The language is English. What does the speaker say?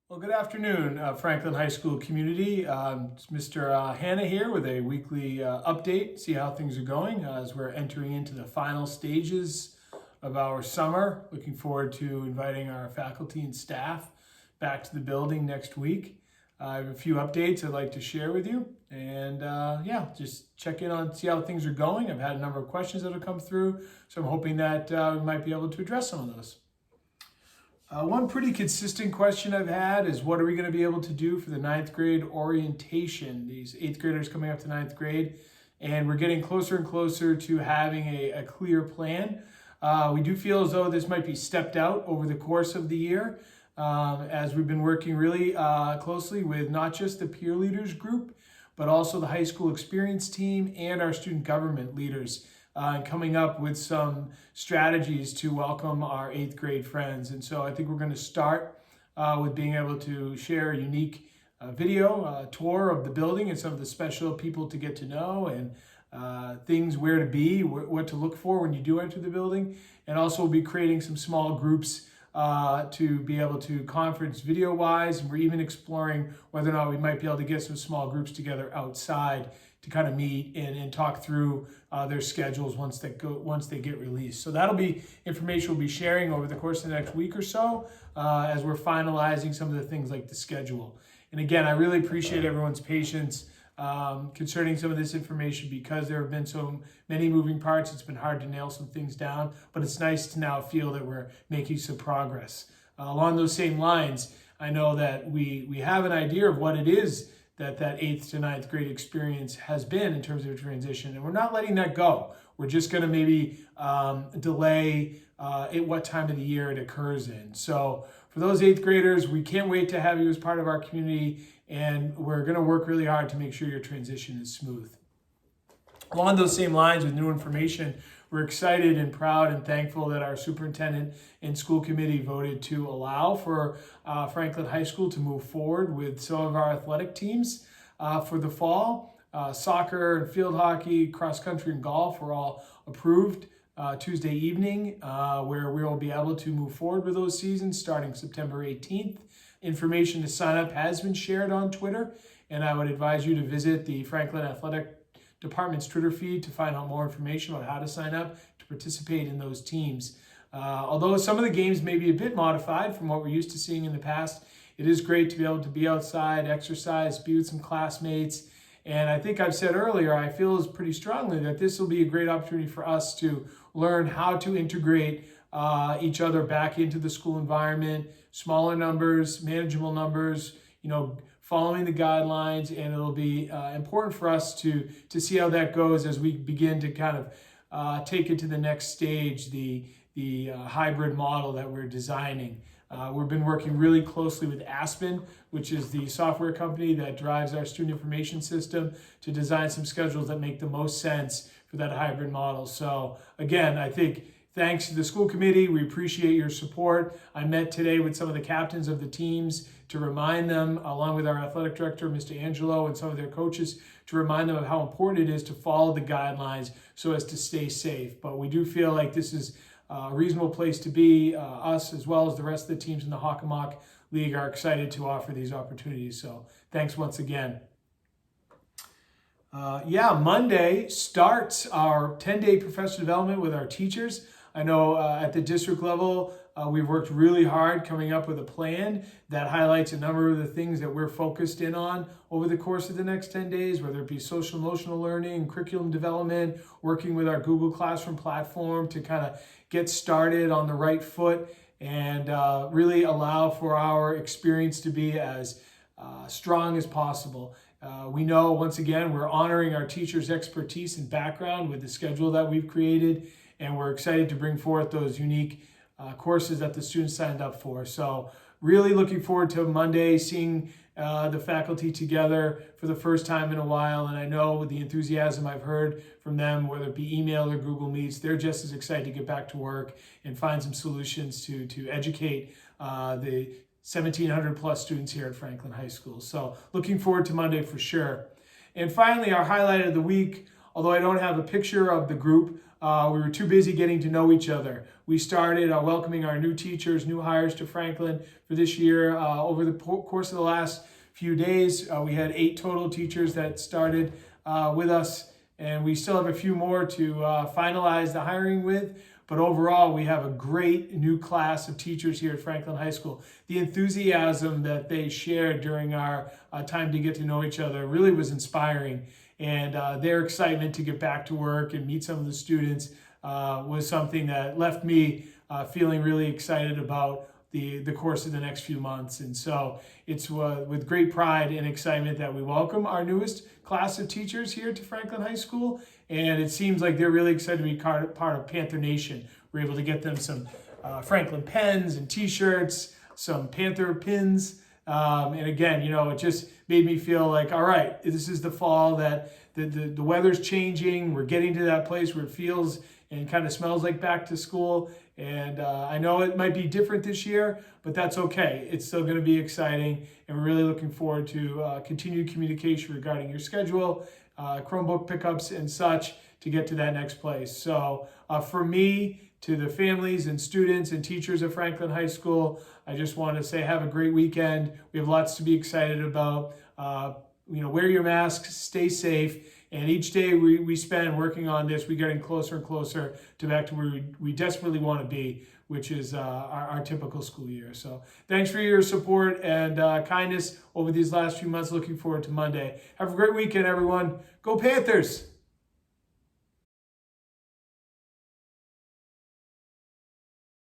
Well, good afternoon, Franklin High School community. It's Mr. Hanna here with a weekly update, see how things are going as we're entering into the final stages of our summer. Looking forward to inviting our faculty and staff back to the building next week. I have a few updates I'd like to share with you, and just check in on, see how things are going. I've had a number of questions that have come through, so I'm hoping that we might be able to address some of those. One pretty consistent question I've had is, what are we going to be able to do for the ninth grade orientation? These eighth graders coming up to ninth grade, and we're getting closer and closer to having a clear plan. We do feel as though this might be stepped out over the course of the year, as we've been working really closely with not just the peer leaders group, but also the high school experience team and our student government leaders. And coming up with some strategies to welcome our eighth grade friends. And so I think we're going to start with being able to share a unique video tour of the building and some of the special people to get to know, and things where to be, what to look for when you do enter the building. And also we'll be creating some small groups to be able to conference video wise. And we're even exploring whether or not we might be able to get some small groups together outside to kind of meet and talk through their schedules once they get released. So that'll be information we'll be sharing over the course of the next week or so as we're finalizing some of the things like the schedule. And again, I really appreciate everyone's patience concerning some of this information, because there have been so many moving parts. It's been hard to nail some things down, but it's nice to now feel that we're making some progress. Along those same lines, I know that we have an idea of what it is that 8th to 9th grade experience has been in terms of a transition. And we're not letting that go. We're just going to maybe delay what time of the year it occurs in. So for those 8th graders, we can't wait to have you as part of our community, and we're going to work really hard to make sure your transition is smooth. Along those same lines, with new information, we're excited and proud and thankful that our superintendent and school committee voted to allow for Franklin High School to move forward with some of our athletic teams for the fall. Soccer and field hockey, cross country and golf were all approved Tuesday evening, where we will be able to move forward with those seasons starting September 18th. Information to sign up has been shared on Twitter, and I would advise you to visit the Franklin Athletic Department's Twitter feed to find out more information about how to sign up to participate in those teams. Although some of the games may be a bit modified from what we're used to seeing in the past, it is great to be able to be outside, exercise, be with some classmates. And I think I've said earlier, I feel pretty strongly that this will be a great opportunity for us to learn how to integrate each other back into the school environment, smaller numbers, manageable numbers, following the guidelines, and it'll be important for us to see how that goes as we begin to kind of take it to the next stage, the hybrid model that we're designing. We've been working really closely with Aspen, which is the software company that drives our student information system, to design some schedules that make the most sense for that hybrid model. So again, I think thanks to the school committee, we appreciate your support. I met today with some of the captains of the teams to remind them, along with our athletic director, Mr. Angelo, and some of their coaches, to remind them of how important it is to follow the guidelines so as to stay safe. But we do feel like this is a reasonable place to be. Us, as well as the rest of the teams in the Hockomock League, are excited to offer these opportunities. So thanks once again. Monday starts our 10-day professional development with our teachers. I know at the district level, we've worked really hard coming up with a plan that highlights a number of the things that we're focused in on over the course of the next 10 days, whether it be social emotional learning, curriculum development, working with our Google Classroom platform to kind of get started on the right foot and really allow for our experience to be as strong as possible. We know, once again, we're honoring our teachers' expertise and background with the schedule that we've created, and we're excited to bring forth those unique courses that the students signed up for. So really looking forward to Monday, seeing the faculty together for the first time in a while. And I know with the enthusiasm I've heard from them, whether it be email or Google Meets, they're just as excited to get back to work and find some solutions to educate the 1,700 plus students here at Franklin High School. So looking forward to Monday for sure. And finally, our highlight of the week, although I don't have a picture of the group, we were too busy getting to know each other. We started welcoming our new teachers, new hires to Franklin for this year. Over the course of the last few days, we had 8 total teachers that started with us, and we still have a few more to finalize the hiring with. But overall, we have a great new class of teachers here at Franklin High School. The enthusiasm that they shared during our time to get to know each other really was inspiring. And their excitement to get back to work and meet some of the students was something that left me feeling really excited about the course of the next few months. And so it's with great pride and excitement that we welcome our newest class of teachers here to Franklin High School. And it seems like they're really excited to be part of Panther Nation. We're able to get them some Franklin pens and t-shirts, some Panther pins. And again, it just made me feel like, all right, this is the fall, that the weather's changing. We're getting to that place where it feels and kind of smells like back to school. And I know it might be different this year, but that's okay. It's still going to be exciting. And we're really looking forward to continued communication regarding your schedule, Chromebook pickups and such to get to that next place. So for me, to the families and students and teachers of Franklin High School, I just want to say have a great weekend. We have lots to be excited about. Wear your masks, stay safe. And each day we spend working on this, we're getting closer and closer to back to where we desperately want to be, which is our typical school year. So thanks for your support and kindness over these last few months. Looking forward to Monday. Have a great weekend, everyone. Go Panthers!